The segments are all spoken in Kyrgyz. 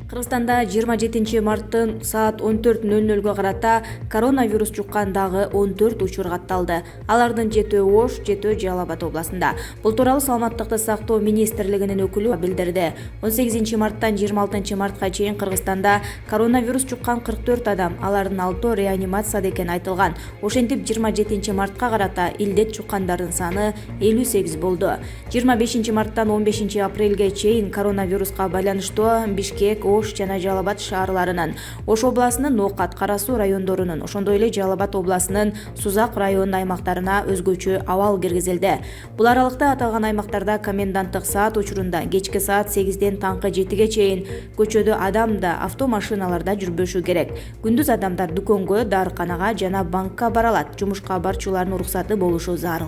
Кыргызстанда 27 марттын саат 14:00 карата коронавирус жуккан дагы 14 учур катталды. Алардын 7 Ош, 7 Жалал Абад областында. Бул тууралуу Саламаттыкты сактоо министрлигинин өкүлү билдирди. 18 марттан 26 мартка чейин Кыргызстанда коронавирус жуккан 44 адам, алардын 6 реанимацияда экени айтылган. Ошентип 27 мартка карата илдет жуккандардын саны 58 болду. 25 марттан 15 апрелге чейин коронавируска байланыштуу Бишкек, Ош жана Жалал Абад шаарларынын, Ош областынын Ноокат, Кара Суу райондорунун, ошондой эле Жалал Абад областынын Сузак районунун аймактарына өзгөчө абал киргизилди. Бул аралыкта аталган аймактарда коменданттык саат учурунда кечки саат 8ден таңкы 7ге чейин көчөдө адам да, автомашиналарда жүрбөшү керек. Күндүз адамдар дүкөнгө, дарыканага жана банкка бара алат. Жумушка барчулардын уруксаты болушу зарыл.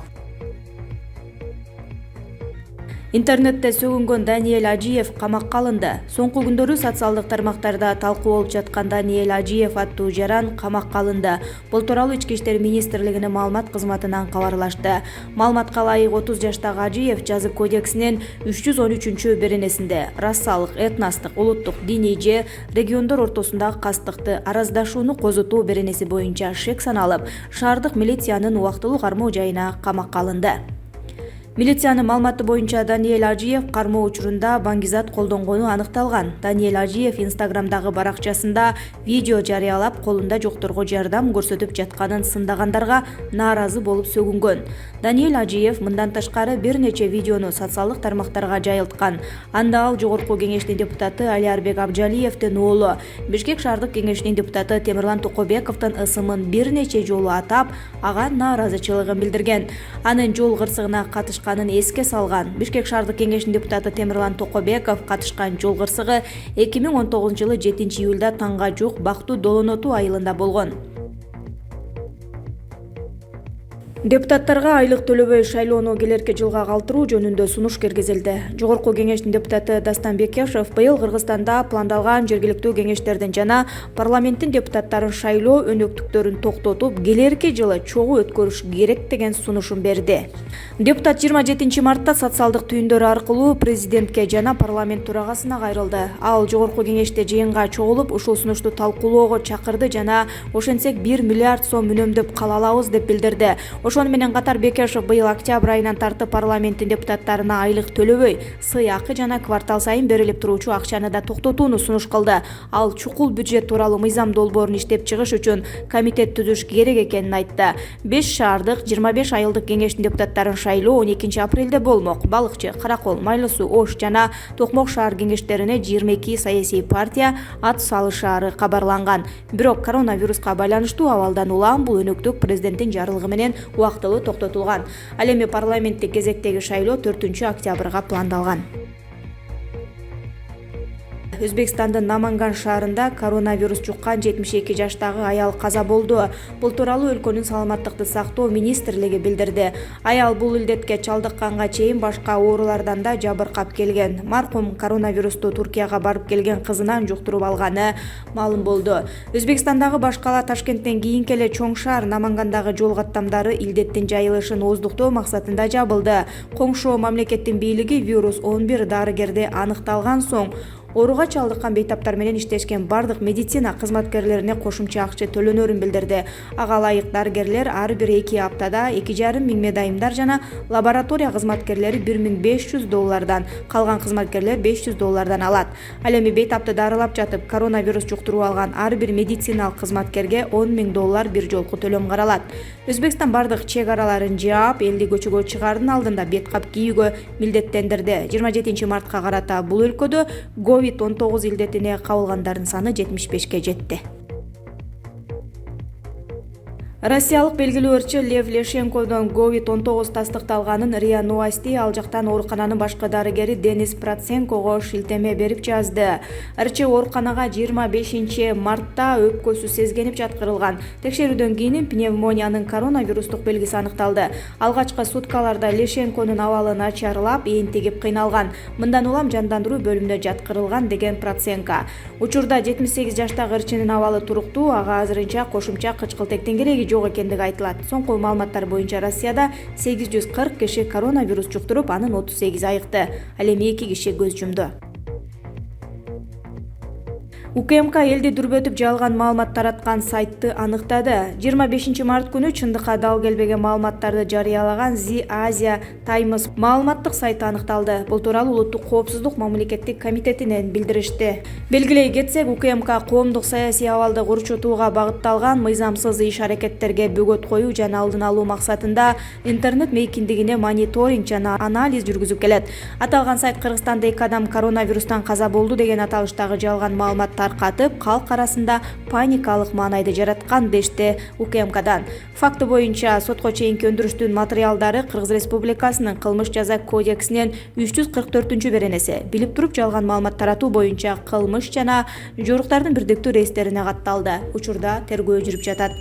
Интернетте сөгүнгөн Даниэль Ажиев камакка алынды. Соңку күндөрү социалдык тармактарда талкуу болуп жаткан Даниэль Ажиев аттуу жаран камакка алынды. Бул тууралуу Ички иштер министрлигинин маалымат кызматынан кабарлашты. Маалыматка ылайык 30 жаштагы Ажиев жазык кодексинин 313-беренесинде расалык, этностук, улуттук, диний же региондор ортосундагы кастыкты, араздашууну козутуу беренеси боюнча шек саналып, шаардык милициянын убактылуу кармоо жайына камакка алынды. Милициянын маалыматы боюнча Даниэль Ажиев кармоо учурунда баңгизат колдонгону аныкталган. Даниэль Ажиев Инстаграмдагы баракчасында видео жарыялап, колунда жокторго жардам көрсөтүп жатканын сындагандарга нааразы болуп сөгүнгөн. Даниэль Ажиев мындан тышкары бир нече видеону социалдык тармактарга жайылткан. Анда ал Жогорку кеңештин депутаты Алиарбек Абжалиевдин уулу, Бишкек шаардык кеңешинин депутаты Темирлан Токобековдун ысымын бир нече жолу атап, ага нааразычылыгын билдирген. Анын жол кырсыгына катышканын эске салган. Бишкек шаардык кеңешинин депутаты Темирлан Токобеков катышкан жол кырсыгы 2019-жылы 7-июлда таңга жук Бактуу Долоноту айылында болгон. Депутаттарга айлык төлөбөй шайлоону келерки жылга калтыруу жөнүндө сунуш киргизилди. Жогорку кеңештин депутаты Дастан Бекешев быйыл Кыргызстанда пландалган жергиликтүү кеңештердин жана парламенттин депутаттарын шайлоо өнөктүктөрүн токтотуп, келерки жылы чогуу өткөрүш керек деген сунушун берди. Депутат 27 мартта социалдык түйүндөр аркылуу президентке жана парламент төрагасына кайрылды. Ал Жогорку кеңеште жыйынга чогулуп, ушул сунушту талкуулоого чакырды жана ошентсек 1 миллиард сом үнөмдөп кала алабыз деп билдирди. Ошону менен катар Бекешев быйыл октябрь айынан тартып парламенттин депутаттарына айлык төлөбөй, сый акы жана квартал сайын берилип туруучу акчаны да токтотууну сунуш кылды. Ал чукул бюджет тууралуу мыйзам долбоорун иштеп чыгыш үчүн комитет түзүш керек экенин айтты. 5 шаардык 25 айылдык кеңештин депутаттарын шайлоо 12 апрелде болмок. Балыкчы, Каракол, Майлуу Суу, Ош жана Токмок шаар кеңештерине 22 саясий партия ат салышаары кабарланган. Бирок коронавируска байланыштуу абалдан улам бул өнөктүк президенттин жарлыгы менен убактылуу токтотулган. Ал эми парламенттик кезектеги шайлоо 4 октябрга пландалган. Өзбекстандын Наманган шаарында коронавирус жуккан 72 жаштагы аял каза болду. Бул тууралуу өлкөнүн саламаттыкты сактоо министрлиги билдирди. Аял бул илдетке чалдыкканга чейин башка оорулардан да жабыркап келген. Маркум коронавирусту Туркияга барып келген кызынан жуктуруп алганы маалым болду. Өзбекстандагы баш кала Ташкенттен кийинки эле чоң шаар Намангандагы жол каттамдары илдеттин жайылышын ооздуктоо максатында жабылды. Коңшу мамлекеттин бийлиги вирус 11 дарыгерде аныкталган соң ооруга чалдыккан бейтаптар менен иштешкен бардык медицина кызматкерлерине кошумча акча төлөнөрүн билдирди. Ага ылайык дарыгерлер ар бир 2 аптада 2,5 миң медайымдар жана лаборатория кызматкерлери $1,500, калган кызматкерлер $500 алат. Ал эми бейтапты дарылап жатып, коронавирус жуктуруп алган ар бир медициналык кызматкерге $10,000 бир жолку төлөм каралат. Өзбекстан бардык чек араларын жаап, элди көчөгө чыгаардын алдында бет кап кийүүгө милдеттендирди. 27 мартка карата бул өлкөдө COVID-19 илдетине кабылгандардын саны 75-ке жетти. Россиялык белгилүү ырчы Лев Лешенковдон COVID-19 тастыкталганын РИА Новости ал жактан оорукананын башкы дарыгери Денис Проценкого шилтеме берип жазды. Ырчы ооруканага 25 мартта өпкөсү сезгенип жаткырылган. Текшерүүдөн кийин пневмониянын коронавирустук белгиси аныкталды. Алгачкы суткаларда Лешенконун абалы начарлап, энтигип кыйналган. Мындан улам жандандыруу бөлүмүнө жаткырылган деген Проценко. Учурда 78 жаштагы ырчынын абалы туруктуу, ага азырынча кошумча кычкылтектин кереги жок экендиги айтылат. Соңку маалыматтар боюнча Россияда 840 киши коронавирус жуктуруп, анын 38 айыкты. Ал эми 2 киши көз жумду. УКМК элди дүрбөтүп жалган маалымат тараткан сайтты аныктады. 25 март күнү чындыкка дал келбеген маалыматтарды жарыялаган The Asia Times маалыматтык сайты аныкталды. Бул тууралуу Улуттук коопсуздук мамлекеттик комитетинен билдиришти. Белгилей кетсек, УКМК коомдук саясий абалды курчутууга багытталган мыйзамсыз иш-аракеттерге бөгөт коюу жана алдын алуу максатында интернет мейкиндигине мониторинг жана анализ жүргүзүп келет. Аталган сайт Кыргызстанда 2 адам коронавирустан каза болду деген аталыштагы жалган маалымат таркатып, калк арасында паникалык маанайды жараткан дешти УКМКдан. Факты боюнча сотко чейинки өндүрүштүн материалдары Кыргыз Республикасынын кылмыш жаза кодексинин 344-беренеси билип туруп жалган маалымат таратуу боюнча кылмыш жана жоруктардын бирдиктүү реестрине катталды. Учурда тергөө жүрүп жатат.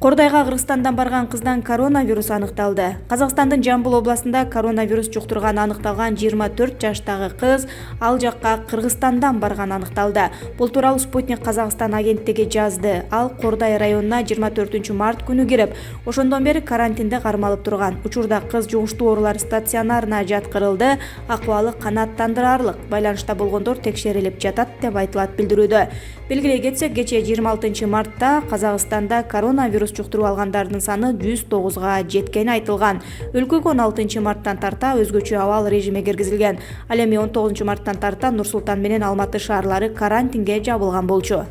Кордайга Кыргызстандан барган кыздан коронавирус аныкталды. Казакстандын Жамбыл областында коронавирус жуктурган аныкталган 24 жаштагы кыз ал жакка Кыргызстандан барган аныкталды. Бул тууралуу Спутник Казакстан агенттиги жазды. Ал Кордай районуна 24 март күнү кирип, ошондон бери карантинде кармалып турган. Учурда кыз жугуштуу оорулар стационарына жаткырылды. Акыбалы канааттандырарлык. Байланышта болгондор текшерилип жатат деп айтылат билдирүүдө. Белгилей кетсек, кечээ 26 мартта Казакстанда коронавирус жуктуруп алгандардын саны 109га жеткени айтылган. Өлкөгө 16 марттан тарта өзгөчө абал режиме киргизилген. Ал эми 19 марттан тарта Нур Султан менен Алматы шаарлары карантинге жабылган болчу.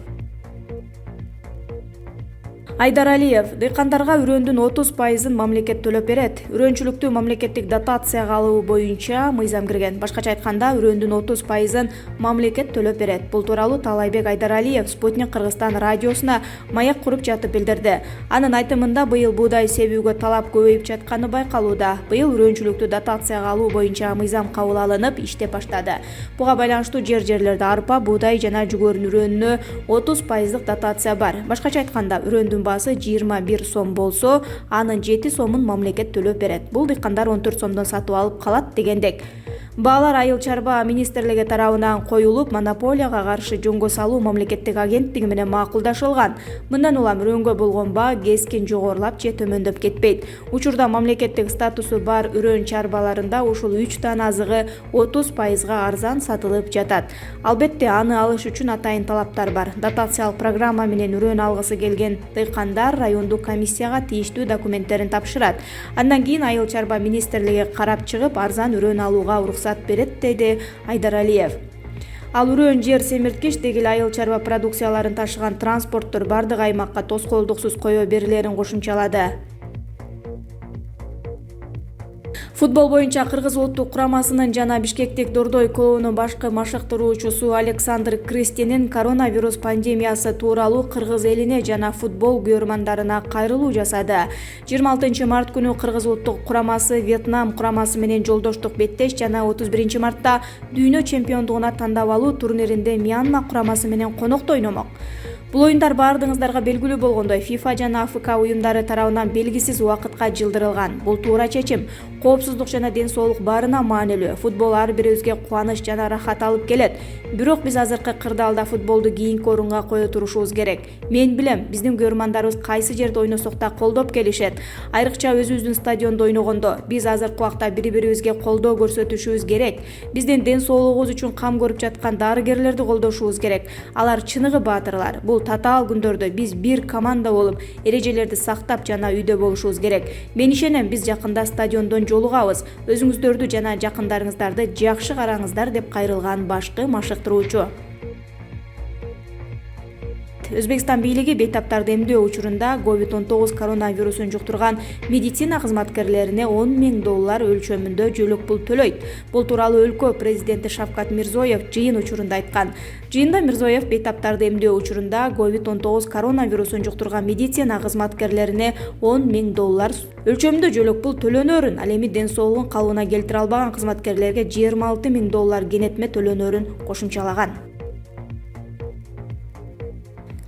Айдар Алиев: дыйкандарга үрөндүн 30%-ын мамлекет төлөп берет. Үрөнчүлүктү мамлекеттик дотацияга алуу боюнча мыйзам кирген. Башкача айтканда, үрөндүн 30%-ын мамлекет төлөп берет. Бул тууралуу Таалайбек Айдар Алиев Спутник Кыргызстан радиосуна маек куруп жатып билдирди. Анын айтымында, быйыл буудай себүүгө талап көбөйүп жатканы байкалууда. Быйыл үрөнчүлүктү дотацияга алуу боюнча мыйзам кабыл алынып, иштеп баштады. Буга байланыштуу жерлерде арпа, буудай жана жүгөрүн үрөнүнө 30% дотация бар. Башкача айтканда, үрөндүн 21 сом болсо, анын 7 сомун мамлекет төлөп берет. Бул дыйкандар 14 сомдон сатып алып калат дегендек. Баалар Айыл чарба министрлиги тарабынан коюлуп, монополияга каршы жөнгө салуу мамлекеттик агенттиги менен макулдашылган. Мындан улам үрөнгө болгон баа кескин жогорулап же төмөндөп кетпейт. Учурда мамлекеттик статусу бар үрөн чарбаларында ушул 3 азыгы 30%га арзан сатылып жатат. Албетте, аны алыш үчүн атайын талаптар бар. Дотациялык программа менен үрөн алгысы келген дыйкандар райондук комиссияга тийиштүү документтерин тапшырат. Андан кийин Айыл чарба министрлиги карап чыгып, арзан үрөн алууга уруксат берет, деди Айдар Алиев. Ал үрөн, жер семирткич, дегил айыл чарба продукцияларын ташыган транспорттор бардык аймакка тоскоолдуксуз кое берилерин кошумчалады. Футбол боюнча Кыргыз улуттук курамасынын жана Бишкектик Дордой клубунун башкы машыктыруучусу Александр Кристинин коронавирус пандемиясы тууралуу кыргыз элине жана футбол көрөрмандарына кайрылуу жасады. 26 март күнү Кыргыз улуттук курамасы Вьетнам курамасы менен жолдоштук беттеш жана 31 мартта дүйнө чемпиондугуна тандап алуу турниринде Мьянма курамасы менен конокто ойномок. Бул оюндар бардыгыңыздарга белгилүү болгондой FIFA жана АФК уюмдары тарабынан белгисиз убакытка жылдырылган. Бул туура чечим. Коопсуздук жана ден соолук баарына маанилүү. Футбол ар бирибизге кубаныч жана рахат алып келет. Бирок биз азыркы кырдаалда футболду кийинки орунга кое турушубуз керек. Мен билем, биздин көрөрмандарыбыз кайсы жерде ойносок да колдоп келишет. Айрыкча өзүбүздүн стадиондо ойногондо биз азыркы убакта бири-бирибизге колдоо көрсөтүшүбүз керек. Биздин ден соолугубуз үчүн кам көрүп жаткан дарыгерлерди колдошубуз керек. Алар чыныгы баатырлар. Бул татаал күндөрдө биз бир команда болуп, эрежелерди сактап жана үйдө болушубуз керек. Мен ишенем, биз жакында стадиондон жолугабыз. Өзүңүздөрдү жана жакындарыңыздарды жакшы караңыздар, деп кайрылган башкы машыктыруучу. Өзбекстан бийлиги бейтаптарды эмдөө учурунда COVID-19 коронавирусун жуктурган медицина кызматкерлерине $10.000 өлчөмүндө жөлөк пул төлөйт. Бул тууралуу өлкө президенти Шавкат Мирзоев жыйын учурунда айткан. Жыйында Мирзоев бейтаптарды эмдөө учурунда COVID-19 коронавирусун жуктурган медицина кызматкерлерине $10.000 өлчөмүндө жөлөк пул төлөнөрүн, ал эми ден соолугун калыбына келтире албаган кызматкерлерге $26.000 кенетме төлөнөрүн кошумчалаган.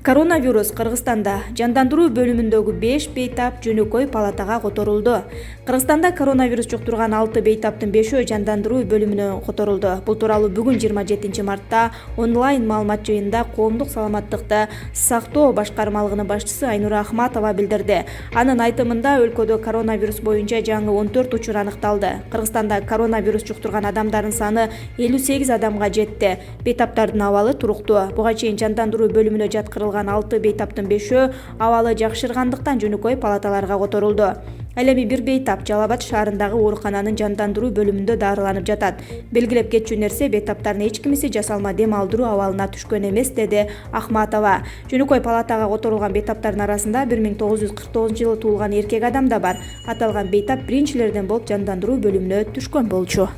Коронавирус Кыргызстанда жандандыруу бөлүмүндөгү 5 бейтап жөнөкөй палатага которулду. Кыргызстанда коронавирус жуктурган 6 бейтаптын 5-өө жандандыруу бөлүмүнө которулду. Бул тууралуу бүгүн 27-мартта онлайн маалымат жыйынында коомдук саламаттыкты сактоо башкармалыгынын башчысы Айнура Ахматова билдирди. Анын айтымында өлкөдө коронавирус боюнча жаңы 14 учур аныкталды. Кыргызстанда коронавирус жуктурган адамдардын саны 58 адамга жетти. Бейтаптардын абалы туруктуу. Буга чейин жандандыруу бөлүмүнө жаткырылган 6 бейтаптын 5-өө абалы жакшыргандыктан жөнөкөй палаталарга которулду. Ал эми бир бейтап Жалал Абад шаарындагы оорукананын жандандыруу бөлүмүндө дарыланып жатат. Белгилеп кетчү нерсе, бейтаптардын эч кимиси жасалма дем алдыруу абалына түшкөн эмес, деди Ахматова. Жөнөкөй палатага которулган бейтаптардын арасында 1949-жылы туулган эркек адам да бар. Аталган бейтап биринчилерден болуп жандандыруу бөлүмүнө түшкөн болчу.